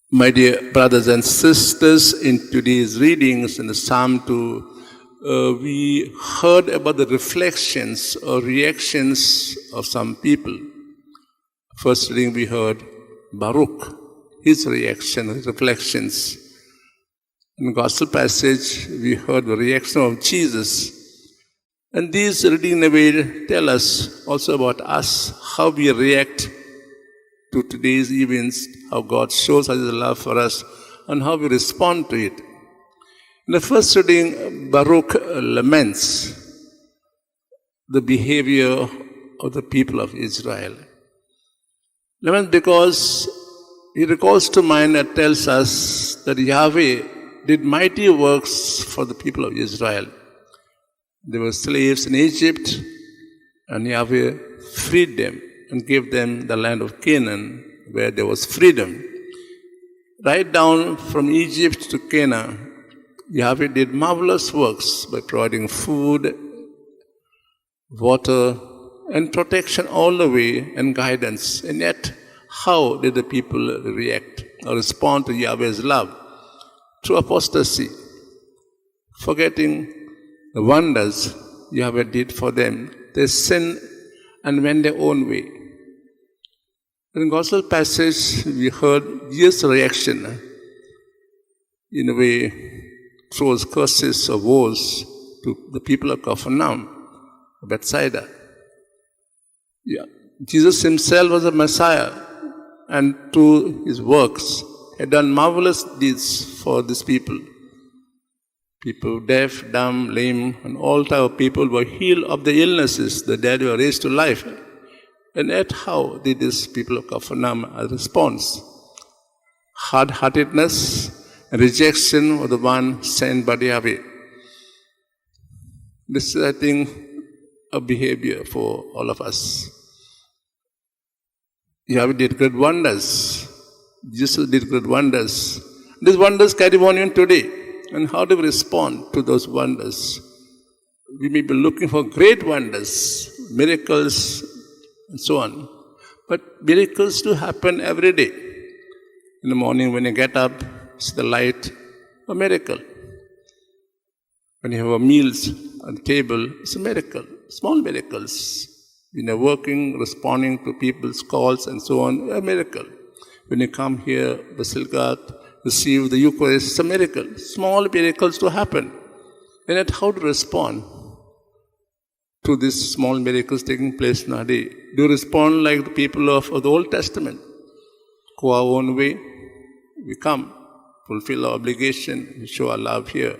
My dear brothers and sisters, in today's readings in the Psalm 2, we heard about the reflections or reactions of some people. First reading we heard Baruch, his reaction, his reflections. In the Gospel passage, we heard the reaction of Jesus. And these reading away tell us also about us, how we react to today's events, how God shows us His love for us, and how we respond to it. In the first reading, Baruch laments the behavior of the people of Israel. Laments because he recalls to mind and tells us that Yahweh did mighty works for the people of Israel. They were slaves in Egypt, and Yahweh freed them and gave them the land of Canaan, where there was freedom. Right down from Egypt to Canaan, Yahweh did marvelous works by providing food, water, and protection all the way, and guidance. And yet, how did the people react or respond to Yahweh's love? Through apostasy, forgetting the wonders Yahweh did for them. They sinned and went their own way. In the Gospel passage, we heard Jesus' reaction. In a way, throws curses or woes to the people of Capernaum, Bethsaida. Jesus himself was a Messiah, and through his works had done marvelous deeds for these people. People deaf, dumb, lame, and all type of people were healed of the illnesses. The dead were raised to life. And yet how did these people of Capernaum respond? Hard-heartedness and rejection of the one sent by Yahweh. This is, I think, a behavior for all of us. Yahweh did great wonders. Jesus did great wonders. These wonders carry on even today. And how do we respond to those wonders? We may be looking for great wonders, miracles, and so on. But miracles do happen every day. In the morning when you get up, see the light, a miracle. When you have meals on the table, it's a miracle. Small miracles. When you're working, responding to people's calls and so on, a miracle. When you come here, Basilica, receive the Eucharist, it's a miracle. Small miracles to happen. And yet how to respond to these small miracles taking place nowadays? Do you respond like the people of the Old Testament? Go our own way. We come, fulfill our obligation, show our love here.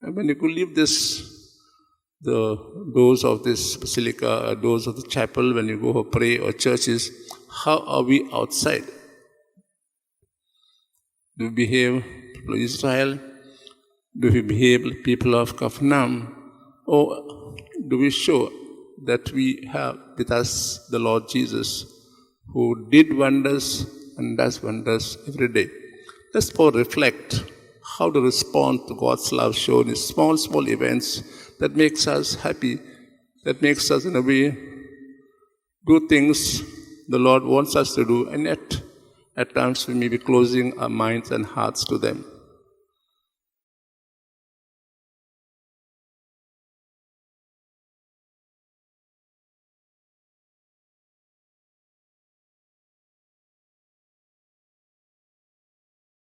And when you could leave the doors of this Basilica, doors of the chapel, when you go or pray or churches, how are we outside? Do we behave people of Israel? Do we behave people of Capernaum? Or do we show that we have with us the Lord Jesus, who did wonders and does wonders every day? Let's reflect how to respond to God's love shown in small events that makes us happy, that makes us in a way do things the Lord wants us to do, and yet at times we may be closing our minds and hearts to them.